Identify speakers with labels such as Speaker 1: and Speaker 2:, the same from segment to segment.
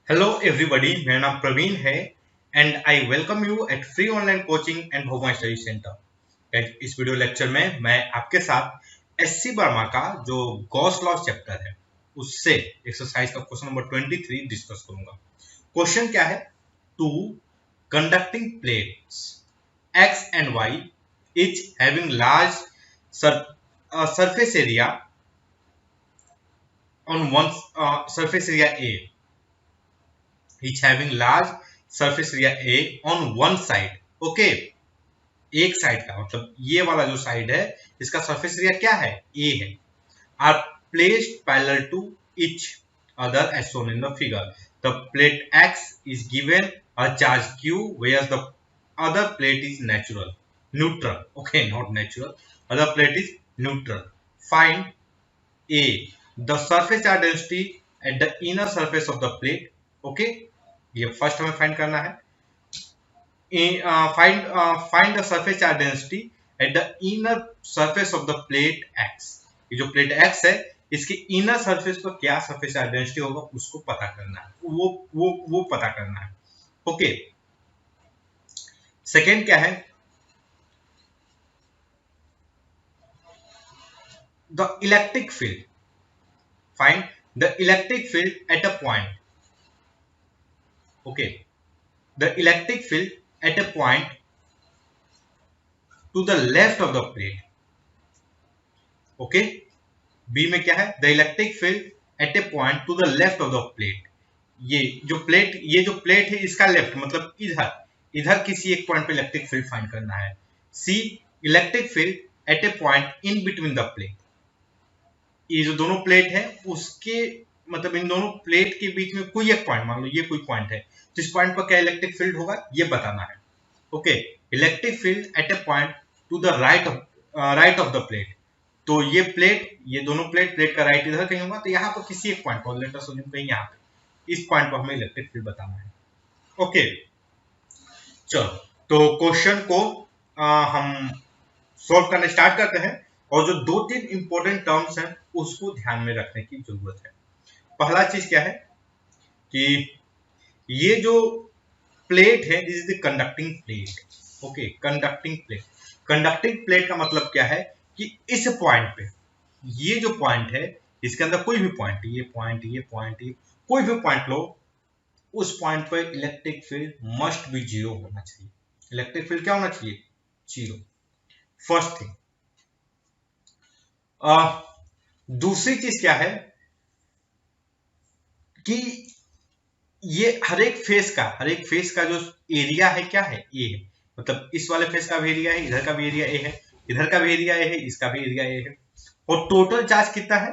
Speaker 1: Hello everybody, मेरा नाम प्रवीण है and I welcome you at free online coaching and Bhogwa study centre. इस वीडियो लेक्चर में मैं आपके साथ एससी वर्मा का जो गॉस लॉ चैप्टर है उससे एक्सरसाइज का क्वेश्चन नंबर 23 डिस्कस करूंगा। क्वेश्चन क्या है? Two conducting plates X and Y each having large surface area on one surface area A, each having large surface area A on one side. Okay, एक side का मतलब ये वाला जो side है इसका सरफेस एरिया क्या है? A है। Are placed parallel to each other as shown in the figure. The plate X is given a charge Q whereas the other plate is neutral. Okay, not natural. Other plate is neutral. Find A, the surface charge density at the inner surface of the plate. Okay, ये first हमें find करना है। find the surface charge density at the inner surface of the plate X. ये जो plate X है इसके inner surface पर क्या सरफेस चार्ज डेंसिटी होगा उसको पता करना है, वो पता करना है। ओके, सेकेंड क्या है? The electric field, find the electric field at a point. Okay, the electric field at a point to the left of the plate. Okay, B में क्या है? The electric field at a point to the left of the plate. ये जो plate है इसका left मतलब इधर किसी एक पॉइंट पे इलेक्ट्रिक फील्ड फाइंड करना है। See, electric field at a point in between the plate. ये जो दोनों प्लेट है उसके मतलब इन दोनों प्लेट के बीच में कोई एक पॉइंट, मान लो ये कोई पॉइंट है, जिस पॉइंट पर क्या इलेक्ट्रिक फील्ड होगा ये बताना है। Okay, electric field at a point to the right of the plate. तो ये दोनों प्लेट का राइट इधर कहीं होगा, तो यहाँ पर किसी एक पॉइंट पर लेट अस अज्यूम कहीं यहाँ पे इस पॉइंट पर हमें इलेक्ट्रिक फील्ड बताना है। ओके, चलो तो क्वेश्चन को हम सॉल्व करना स्टार्ट करते हैं और जो दो तीन इंपॉर्टेंट टर्म्स हैं उसको ध्यान में रखने की जरूरत है। पहला चीज क्या है कि ये जो प्लेट है this is the conducting plate. Okay, conducting plate का मतलब क्या है कि इस पॉइंट पे, ये जो पॉइंट है इसके अंदर कोई भी पॉइंट, ये कोई भी पॉइंट लो, उस पॉइंट पर electric field must be zero होना चाहिए। इलेक्ट्रिक फील्ड क्या होना चाहिए? जीरो। First thing. दूसरी चीज क्या है कि ये हर एक फेस का जो एरिया है क्या है? ए है। मतलब इस वाले फेस का भी एरिया है, इधर का भी एरिया ए है, इधर का भी एरिया ए है, इसका भी एरिया ए है। और टोटल चार्ज कितना है?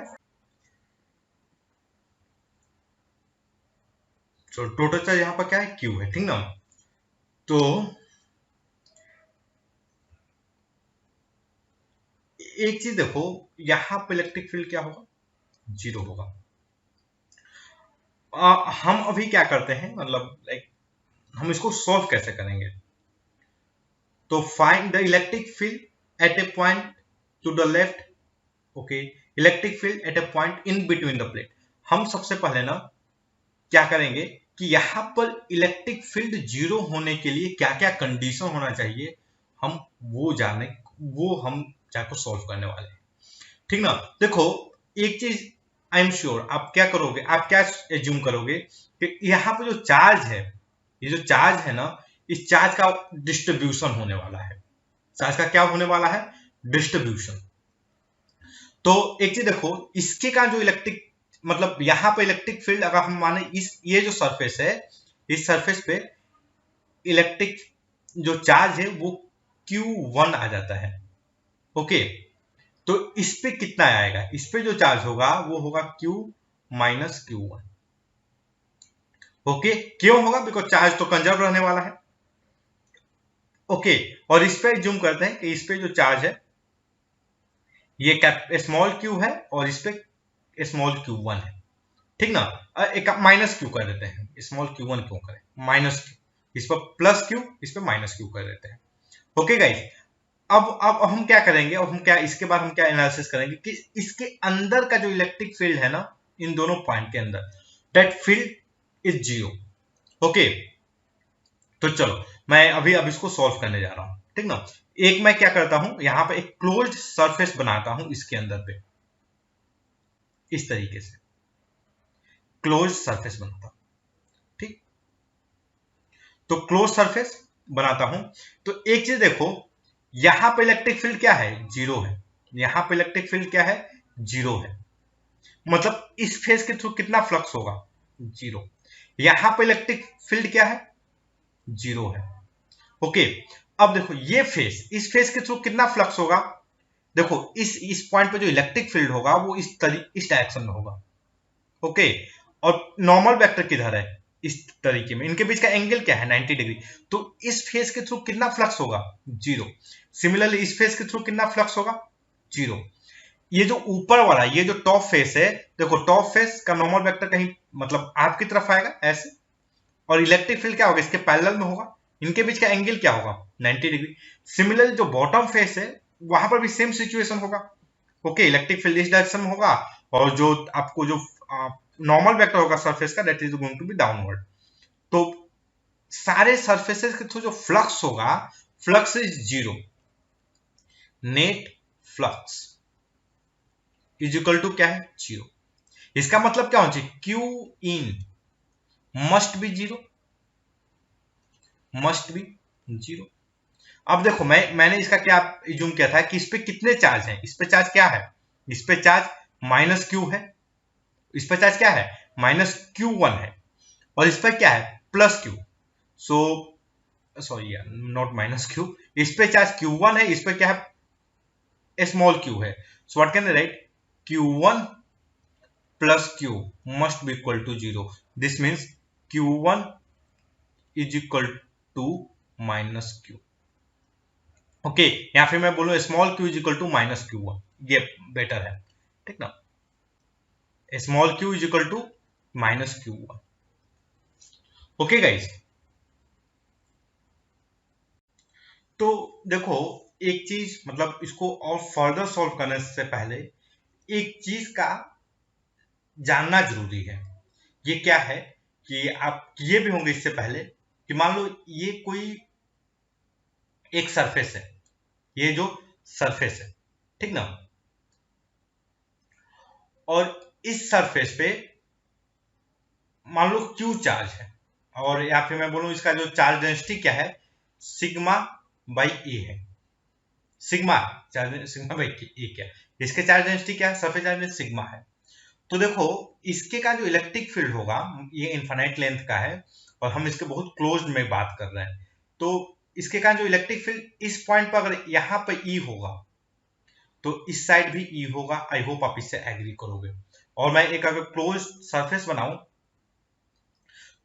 Speaker 1: तो टोटल चार्ज यहां पर क्या है? क्यू है, ठीक ना? तो एक चीज देखो, यहां पर इलेक्ट्रिक फील्ड क्या होगा? जीरो होगा। हम अभी क्या करते हैं, मतलब लाइक हम इसको सॉल्व कैसे करेंगे? तो find the electric field at a point to the left. Okay, electric field at a point in between the plate. हम सबसे पहले ना क्या करेंगे कि यहां पर इलेक्ट्रिक फील्ड जीरो होने के लिए क्या क्या कंडीशन होना चाहिए, हम वो हम जाकर सॉल्व करने वाले हैं, ठीक ना? देखो, एक चीज आई एम श्योर, आप क्या करोगे, आप क्या एज्यूम करोगे कि यहाँ पे जो चार्ज है, ये जो चार्ज है ना, इस चार्ज का डिस्ट्रीब्यूशन होने वाला है। चार्ज का क्या होने वाला है? डिस्ट्रीब्यूशन। तो एक चीज देखो, इसके का जो इलेक्ट्रिक मतलब यहाँ पे इलेक्ट्रिक फील्ड अगर हम माने ये जो सरफेस है, इस सरफेस पे इलेक्ट्रिक जो चार्ज है वो Q1 आ जाता है। ओके, तो इस पे कितना आएगा? इस पे जो चार्ज होगा वो होगा Q माइनस Q1। ओके, क्यों होगा? बिकॉज चार्ज तो कंजर्व रहने वाला है। ओके, और इस पे जूम करते हैं कि इस पे जो चार्ज है ये स्मॉल q है और इस पे स्मॉल q1 है, ठीक ना? एक माइनस क्यू कर देते हैं, स्मॉल q1 क्यों करें? माइनस क्यू, इस पर प्लस क्यू, इस पर माइनस क्यू कर देते हैं। ओके गाइस, अब हम क्या करेंगे, अब हम क्या इसके बाद हम क्या एनालिसिस करेंगे कि इसके अंदर का जो इलेक्ट्रिक फील्ड है ना, इन दोनों पॉइंट के अंदर, दैट फील्ड इज 0। ओके, तो चलो मैं अभी अब इसको सॉल्व करने जा रहा हूं, ठीक ना। एक मैं क्या करता हूं, यहां पे एक क्लोज्ड सरफेस बनाता हूं इसके अंदर पे, इस तरीके से क्लोज्ड सरफेस बनाता हूं, ठीक। तो क्लोज सरफेस बनाता हूं, तो एक चीज देखो, यहां पे इलेक्ट्रिक फील्ड क्या है, 0 है। यहां पे इलेक्ट्रिक फील्ड क्या है, 0 है। मतलब इस फेस के थ्रू कितना फ्लक्स होगा, 0। यहां पे इलेक्ट्रिक फील्ड क्या है, 0 है। ओके, अब देखो ये फेस, इस फेस के थ्रू कितना फ्लक्स होगा, देखो इस पॉइंट पे जो इलेक्ट्रिक फील्ड होगा वो इस डायरेक्शन में होगा। ओके, और नॉर्मल वेक्टर किधर है, इस तरीके में, इनके बीच का एंगल क्या है, 90 डिग्री। तो इस फेस के थ्रू कितना फ्लक्स होगा, 0। सिमिलरली इस फेस के थ्रू कितना फ्लक्स होगा, 0। ये जो ऊपर वाला, ये जो टॉप फेस है, देखो टॉप फेस का नॉर्मल वेक्टर कहीं मतलब आपकी तरफ आएगा ऐसे, और इलेक्ट्रिक फील्ड क्या होगा, इसके पैरेलल में होगा। इनके बीच का एंगल क्या होगा, 90 डिग्री। सिमिलरली जो बॉटम फेस है, वहां पर भी सेम सिचुएशन होगा। ओके, इलेक्ट्रिक फील्ड इस डायरेक्शन में होगा, और जो आपको जो नॉर्मल वेक्टर होगा सरफेस का, that is going to be downward. तो सारे सरफेसेस के थ्रू जो फ्लक्स होगा, flux is 0। Net flux is equal to क्या है, 0। इसका मतलब क्या होना चाहिए, Q in must be 0, must be 0। अब देखो मैंने इसका क्या इज्यूम किया था कि इस पे कितने चार्ज हैं, इस पे चार्ज क्या है, इस पे चार्ज माइनस क्यू है, इस पे चार्ज क्या है, माइनस Q1 है, और इस पे क्या है, प्लस क्यू। सो सॉरी यार, नॉट माइनस क्यू, इस पे चार्ज Q1 है, इस पे क्या है, स्मॉल क्यू है। So what can I write, Q1 plus Q must be equal to 0। This means Q1 is equal to minus Q. Okay, या फिर मैं बोलूं small Q is equal to minus Q1, ये बेटर है, ठीक ना। Small Q is equal to minus Q1। Okay guys, तो देखो एक चीज, मतलब इसको और फर्दर सॉल्व करने से पहले एक चीज का जानना जरूरी है। ये क्या है कि आप किए भी होंगे इससे पहले, कि मान लो ये कोई एक सरफेस है, ये जो सरफेस है, ठीक ना, और इस सरफेस पे मान लो क्यू चार्ज है, और या फिर मैं बोलूं इसका जो चार्ज डेंसिटी क्या है, सिग्मा बाई ए है। सिग्मा चार्ज, सिग्मा बाई ए क्या, इसके चार्ज डेंसिटी क्या है, सरफेस चार्ज डेंसिटी सिग्मा है। तो देखो इसके का जो इलेक्ट्रिक फील्ड होगा, ये इनफाइनाइट लेंथ का है, और हम इसके बहुत क्लोज में बात कर रहे हैं। तो इसके का जो इलेक्ट्रिक फील्ड इस पॉइंट पर अगर यहां पर ई होगा, तो इस साइड भी ई होगा। आई होप आप इससे एग्री करोगे। और मैं एक अगर क्लोज सरफेस बनाऊं,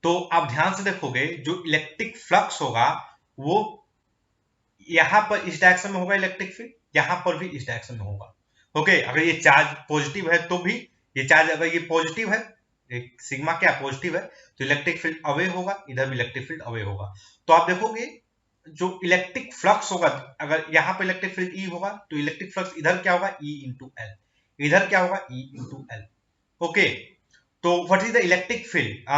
Speaker 1: तो आप ध्यान से देखोगे जो इलेक्ट्रिक फ्लक्स होगा वो यहां पर इस डायरेक्शन में होगा, इलेक्ट्रिक फील्ड यहां पर भी इस डायरेक्शन में होगा। ओके, अगर ये चार्ज पॉजिटिव है तो भी, ये चार्ज अगर ये पॉजिटिव है, सिग्मा क्या पॉजिटिव है, तो इलेक्ट्रिक फील्ड अवे होगा, इधर भी इलेक्ट्रिक फील्ड अवे होगा। तो आप देखोगे जो इलेक्ट्रिक फ्लक्स होगा, अगर यहां पर इलेक्ट्रिक फील्ड ई होगा, तो इलेक्ट्रिक फ्लक्स इधर क्या होगा, ई इंटू एल, इधर क्या होगा, ई इंटू एल। ओके, तो what is the electric field,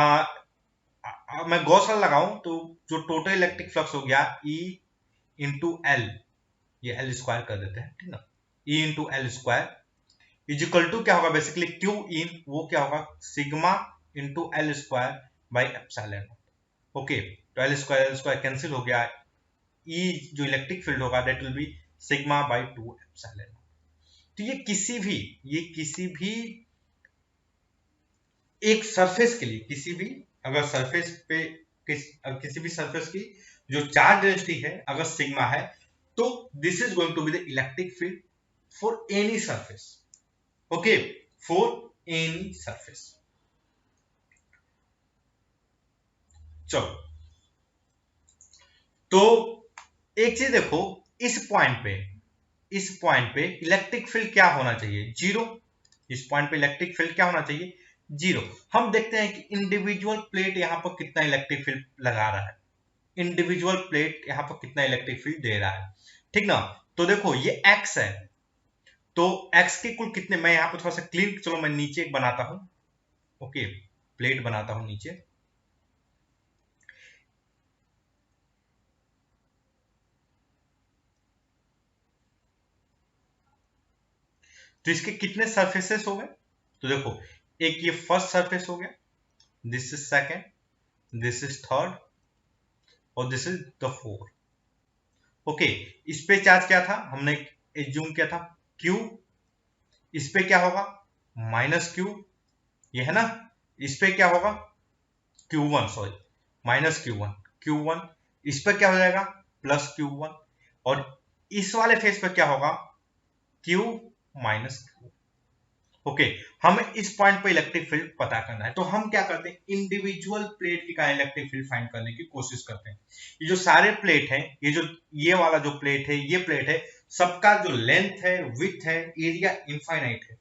Speaker 1: मैं गॉस लॉ लगाऊं तो जो टोटल इलेक्ट्रिक फ्लक्स हो गया ई इंटू एल, ये एल स्क्वायर कर देते हैं, ठीक ना, E into L square is equal to क्या होगा, बेसिकली क्यू इन वो क्या होगा, sigma into L square by epsilon. Okay, तो एल स्क्वायर कैंसिल हो गया, ई जो इलेक्ट्रिक फील्ड होगा that will B sigma by 2 epsilon. तो ये किसी भी एक सरफेस के लिए, किसी भी अगर सरफेस पे किसी भी सरफेस की जो चार्ज डेंसिटी है अगर सिग्मा है, तो this is going to be the electric field for any surface. Okay, for any surface. चलो, तो एक चीज देखो, इस पॉइंट पे इलेक्ट्रिक फील्ड क्या होना चाहिए, 0। इस पॉइंट पे इलेक्ट्रिक फील्ड क्या होना चाहिए, 0। हम देखते हैं कि इंडिविजुअल प्लेट यहां पर कितना इलेक्ट्रिक फील्ड लगा रहा है, इंडिविजुअल प्लेट यहां पर कितना इलेक्ट्रिक फील्ड दे रहा है, ठीक ना। तो देखो ये एक्स है, तो एक्स के कुल कितने, मैं यहां पर थोड़ा सा क्लीन, चलो मैं नीचे एक बनाता हूं। ओके, प्लेट बनाता हूं नीचे, तो इसके कितने सरफेसेस हो गए? तो देखो, एक ये फर्स्ट सरफेस हो गया, this is second, this is third, और this is the fourth. Okay, इस पे चार्ज क्या था, हमने एज्यूम किया था Q, इस पे क्या होगा माइनस Q, ये है ना, इस पे क्या होगा Q1, सॉरी माइनस Q1, इस पे क्या हो जाएगा प्लस Q1, और इस वाले फेस पे क्या होगा Q माइनस Q। ओके, हमें इस पॉइंट पे इलेक्ट्रिक फील्ड पता करना है, तो हम क्या करते हैं, इंडिविजुअल प्लेट की का इलेक्ट्रिक फील्ड फाइंड करने की कोशिश करते हैं। ये जो सारे प्लेट हैं, ये वाला जो प्लेट है, ये प्लेट है, सबका जो लेंथ है, विड्थ है, एरिया इनफाइनाइट है।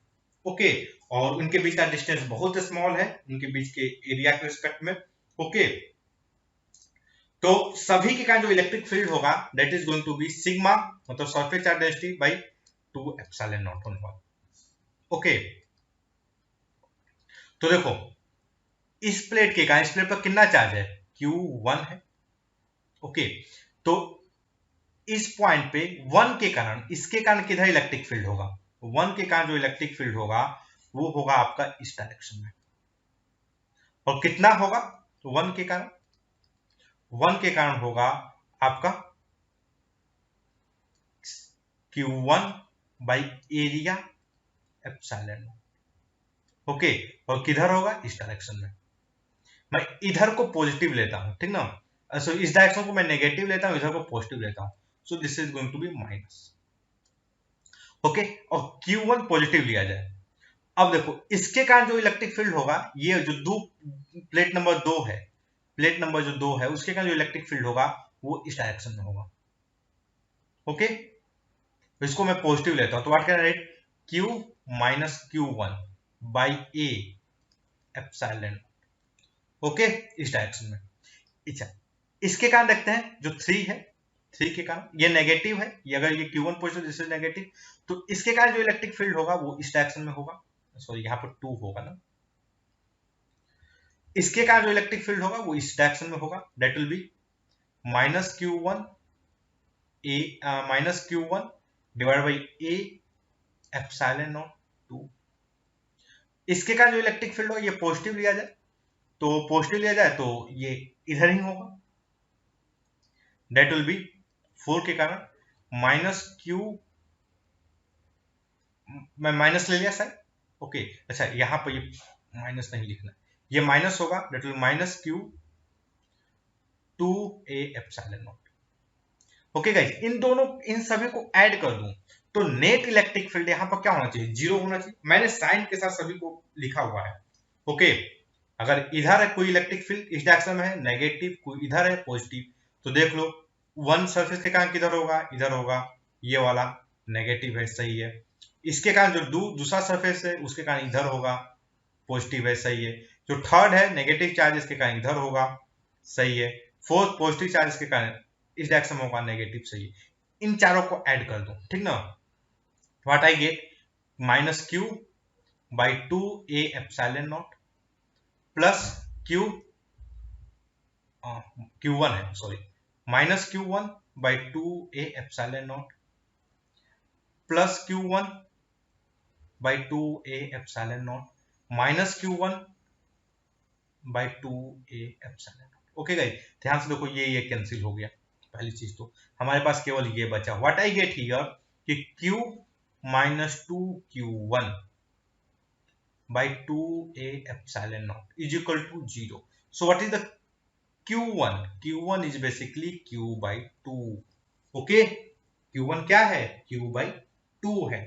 Speaker 1: ओके, और उनके बीच का डिस्टेंस बहुत स्मॉल है, उनके बीच के एरिया के रिस्पेक्ट में। ओके, तो सभी के कारण जो इलेक्ट्रिक फील्ड होगा that is going to be sigma, मतलब surface charge density by 2 epsilon not on 1। Okay, तो देखो इस प्लेट के कारण, इस प्लेट पर कितना चार्ज है, Q1 है। ओके, तो इस पॉइंट पे 1 के कारण, इसके कारण किधर इलेक्ट्रिक फील्ड होगा, 1 के कारण जो इलेक्ट्रिक फील्ड होगा वो होगा आपका इस डायरेक्शन में। और कितना होगा 1 के कारण, 1 के कारण होगा आपका Q1 by area epsilon. Okay, और किधर होगा इस डायरेक्शन में। मैं इधर को पॉजिटिव लेता हूं, ठीक ना, सो इस डायरेक्शन को मैं नेगेटिव लेता हूं, इधर को पॉजिटिव लेता हूं, so this is going to be minus. Okay, और Q1 पॉजिटिव लिया जाए। अब देखो इसके कारण जो इलेक्ट्रिक फील्ड होगा, ये जो दो प्लेट नंबर 2 है, प्लेट नंबर जो 2 है, उसके कारण जो इलेक्ट्रिक फील्ड होगा वो इस डायरेक्शन में होगा। ओके, तो इसको मैं पॉजिटिव लेता हूं, तो what can I right, Q minus Q1 by A epsilon. Okay, इस डायरेक्शन में। अच्छा, इसके कारण देखते हैं जो 3 है, 3 के कारण ये नेगेटिव है, ये अगर ये Q1 positive, this is negative, तो इसके कारण जो इलेक्ट्रिक फील्ड होगा वो इस डायरेक्शन में होगा, सॉरी यहाँ पर 2 होगा ना, इसके कारण जो इलेक्ट्रिक फील्ड होगा वो इस डायरेक्शन में होगा, that will B minus Q1 A minus Q1 divide by A epsilon not 2। इसके कारण जो इलेक्ट्रिक फील्ड होगा, ये पॉजिटिव लिया जाए, तो पॉजिटिव लिया जाए तो ये इधर ही होगा, दैट विल बी 4 के कारण माइनस Q, मैं माइनस ले लिया सर। ओके, अच्छा यहां पर ये माइनस नहीं लिखना, ये माइनस होगा, that will minus Q 2a epsilon not. Okay guys, इन दोनों, इन सभी को ऐड कर दूं तो नेट इलेक्ट्रिक फील्ड यहां पर क्या होना चाहिए, 0 होना चाहिए। मैंने साइन के साथ सभी को लिखा हुआ है। ओके, अगर इधर है कोई इलेक्ट्रिक फील्ड इस डायरेक्शन में है नेगेटिव, कोई इधर है पॉजिटिव, तो देख लो 1 सरफेस के कारण किधर होगा, इधर होगा, ये वाला नेगेटिव है, सही है। इसके कारण जो दूसरा सरफेस है उसके कारण इधर होगा, पॉजिटिव है, सही है। जो थर्ड है नेगेटिव चार्ज, इसके कारण इधर होगा, सही है। फोर्थ पॉजिटिव चार्ज के कारण इस डायरेक्शन में होगा, नेगेटिव, सही है। इन चारों को ऐड कर दो, ठीक ना, what I get minus Q by 2a epsilon not plus Q1 है, sorry, minus Q1 by 2a epsilon not plus Q1 by 2a epsilon not minus Q1 by 2a epsilon not. Okay guys, ध्यान से देखो, ये cancel हो गया, पहली चीज तो हमारे पास केवल ये बचा, व्हाट आई गेट हियर कि Q minus 2Q1 by 2a epsilon not is equal to 0। So what is the Q1? Q1 is basically Q by 2. Okay, Q1 क्या है, Q by 2 है।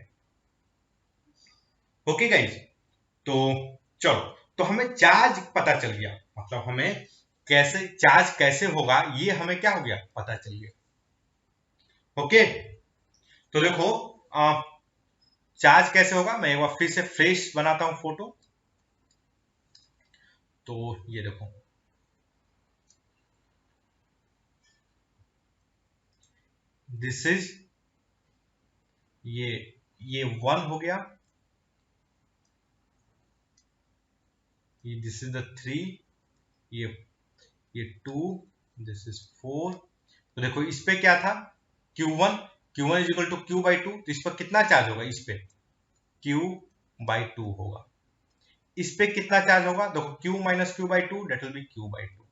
Speaker 1: ओके गाइज, तो चलो, तो हमें चार्ज पता चल गया, मतलब हमें कैसे चार्ज कैसे होगा ये हमें क्या हो गया, पता चल गया। ओके, तो देखो चार्ज कैसे होगा, मैं एक बार फिर से फ्रेश बनाता हूं फोटो। तो ये देखो, दिस इज ये 1 हो गया, ये दिस इज द 3, ये 2, दिस इज 4। तो देखो इस पे क्या था Q1 is equal to Q by 2, तो इस पर कितना चार्ज होगा, इस पे Q बाई 2 होगा। इस पे कितना चार्ज होगा, देखो Q minus Q by two, that will be Q by two.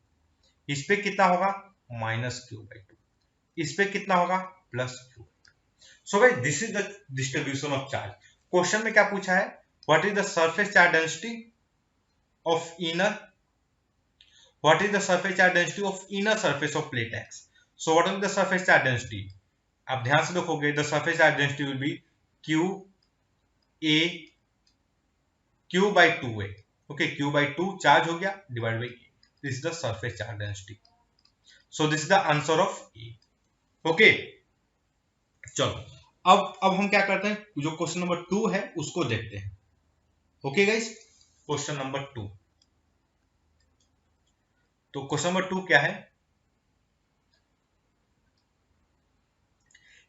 Speaker 1: इस पे कितना होगा, माइनस क्यू बाई टू। इस पे कितना होगा, plus Q. So guys this is the distribution of charge. Question में क्या पूछा है, what is the surface charge density of inner, what is the surface charge density of inner surface of plate x. So what is the surface charge density, आप ध्यान से देखोगे, the surface charge density will be Q A Q by two A. Okay, Q by two charge हो गया divide by A, this is the surface charge density. So this is the answer of A. Okay, चलो अब हम क्या करते हैं, जो question number 2 है उसको देखते हैं। Okay guys, question number 2। तो क्वेश्चन नंबर 2 क्या है,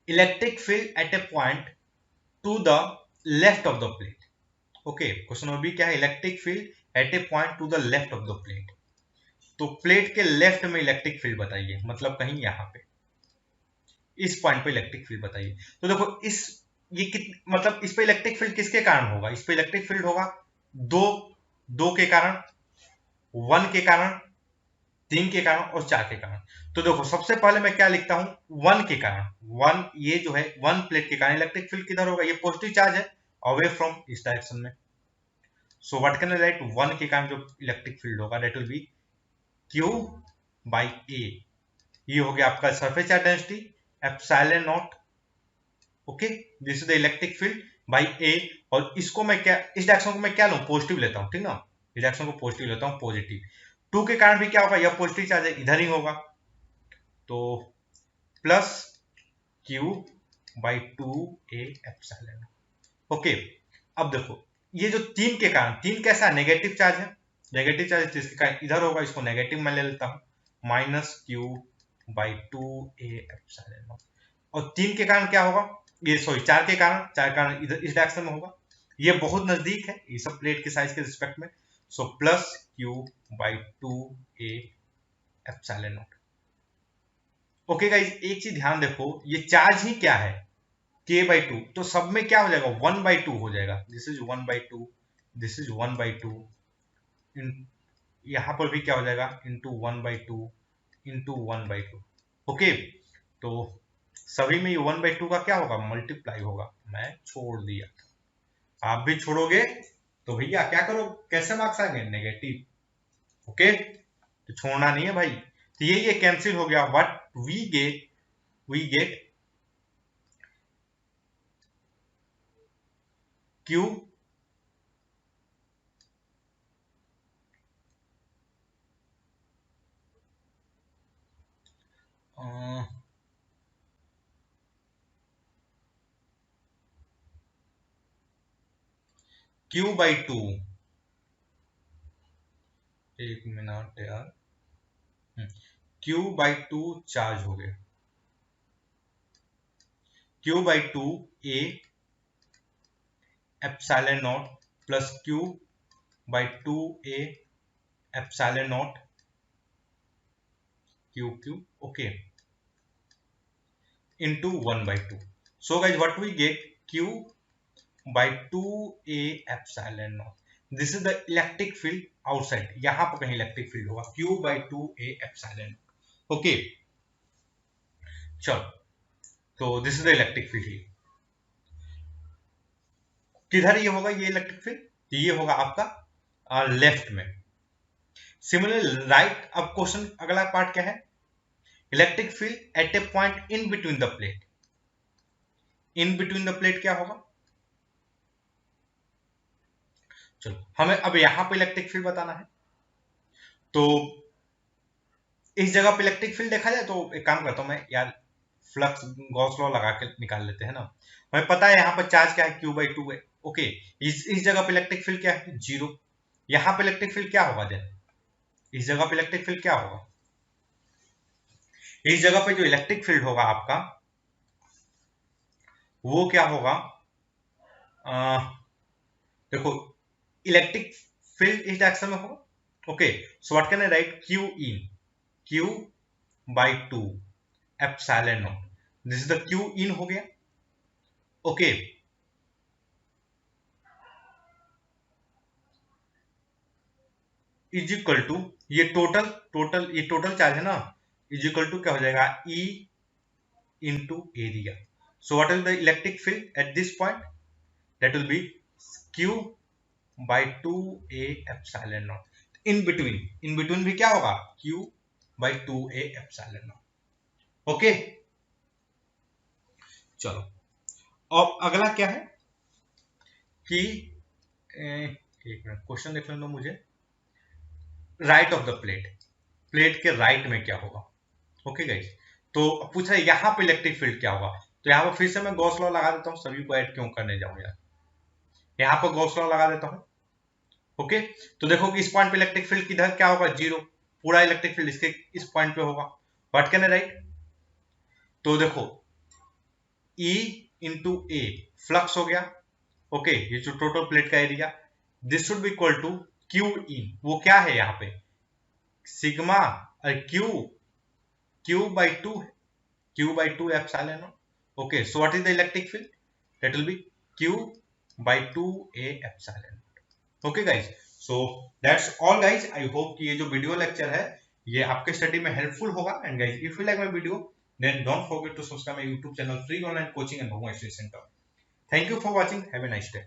Speaker 1: electric field at a point to the left of the plate. Okay, question number B क्या है, electric field at a point to the left of the plate. तो plate के left में electric field बताइए, मतलब कहीं यहां पे इस पॉइंट पे इलेक्ट्रिक फील्ड बताइए। तो देखो इस ये मतलब इस पे इलेक्ट्रिक फील्ड किसके कारण होगा, इस पे इलेक्ट्रिक फील्ड होगा दो दो के कारण, 1 के कारण, 3 के कारण और 4 के कारण। तो देखो सबसे पहले मैं क्या लिखता हूं, 1 के कारण, 1 ये जो है 1 प्लेट के कारण इलेक्ट्रिक फील्ड किधर होगा, ये पॉजिटिव चार्ज है अवे फ्रॉम इस डायरेक्शन में। So what can I write, 1 के कारण जो इलेक्ट्रिक फील्ड होगा that will be Q by a. ये हो गया आपका surface charge density epsilon not. Okay, this is the electric field by a. और इसको मैं क्या, इस डायरेक्शन को मैं क्या लूं, पॉजिटिव लेता हूं, ठीक ना, इस डायरेक्शन को पॉजिटिव लेता हूं, पॉजिटिव। 2 के कारण भी क्या होगा, यह पॉजिटिव चार्ज है इधर ही होगा, तो plus Q by two a epsilon. Okay, अब देखो ये जो 3 के कारण, 3 कैसा है, नेगेटिव चार्ज है, नेगेटिव चार्ज जिसके कारण इधर होगा, इसको नेगेटिव में ले लेता हूं, minus Q by two a epsilon. और 3 के कारण क्या होगा, ये सॉरी 4 के कारण, 4 के कारण इधर इस डायरेक्शन में होगा, ये बहुत नजदीक है ये सब प्लेट के साइज के रिस्पेक्ट में। So plus Q by two a epsilon not. Okay guys, एक चीज ध्यान देखो, ये चार्ज ही क्या है, k बाई टू, तो सब में क्या हो जाएगा, 1 बाई टू हो जाएगा, this is 1 by two, this is 1 by two, यहां पर भी क्या हो जाएगा, into 1 by two into 1 by two. Okay, तो सभी में ये 1 बाई टू का क्या होगा, मल्टीप्लाई होगा, मैं छोड़ दिया, आप भी छोड़ोगे तो भैया क्या करो, कैसे मार्क्स आएंगे, नेगेटिव। ओके, तो छोड़ना नहीं है भाई। तो ये कैंसिल हो गया, what we get Q Q by two, एक मिनट यार, क्यू बाई टू चार्ज हो गया, Q by two a epsilon not plus Q by two a epsilon not Q Q, okay, into 1 by 2. So guys, what we get, Q by 2a epsilon naught. This is the electric field outside. यहाँ पर कहीं electric field होगा, Q by 2a epsilon. Okay, चलो, तो this is the electric field. किधर ये होगा, ये इलेक्ट्रिक फील्ड, ये होगा आपका लेफ्ट में। सिमिलरली राइट, अब क्वेश्चन अगला पार्ट क्या है, electric field at a point in between the plate. In between the plate क्या होगा, चलो हमें अब यहां पे इलेक्ट्रिक फील्ड बताना है। तो इस जगह पे इलेक्ट्रिक फील्ड देखा जाए तो एक काम करता हूं मैं यार, फ्लक्स गॉस लॉ लगा के निकाल लेते हैं ना। हमें पता है यहाँ पर चार्ज क्या है, क्यू बाई टू है। ओके, इस जगह पे इलेक्ट्रिक फील्ड क्या है, जीरो। यहाँ पे इलेक्ट्रिक फील्ड क्या होगा देन, इस जगह पे इलेक्ट्रिक फील्ड क्या होगा, इस जगह पे जो इलेक्ट्रिक फील्ड होगा आपका वो क्या होगा, देखो इलेक्ट्रिक फील्ड इस डायरेक्शन में होगा। Okay, so what can I write, Q by two epsilon not, this is the Q in हो गया। ओके, इज इक्वल टू ये टोटल चार्ज है ना, इज इक्वल टू क्या हो जाएगा, E into area. So what is the electric field at this point? That will be Q by 2a epsilon naught. In between भी क्या होगा, Q by 2a epsilon naught. Okay, चलो अब अगला क्या है कि एक मिनट क्वेश्चन देख लेना मुझे, राइट ऑफ द प्लेट के राइट में क्या होगा। ओके गाइस, तो पूछा है यहाँ पे इलेक्ट्रिक फील्ड क्या होगा, तो यहाँ पर फिर से मैं गॉस लॉ लगा देता हूँ, सभी को ऐड क्यों करने जाऊँ यार, यहाँ पर गॉस लॉ लगा देता हूँ। ओके, तो देखो कि इस पॉइंट पे इलेक्ट्रिक फील्ड किधर क्या होगा, जीरो, पूरा इलेक्ट्रिक फील्ड इसके इस पॉइंट पे होगा। व्हाट कैन आई राइट, तो देखो E इंटू ए फ्लक्स हो गया। ओके, ये जो टोटल प्लेट का area, this should be equal to Q in, वो क्या है यहाँ पे sigma Q by two epsilon not. Okay, so what is the electric field, that will be Q by 2a epsilon. Okay guys, so that's all guys. I hope कि ये जो video lecture है ये आपके स्टडी में helpful होगा। And guys if you like my video then don't forget to subscribe my YouTube channel free online coaching and home study centre. Thank you for watching, have a nice day.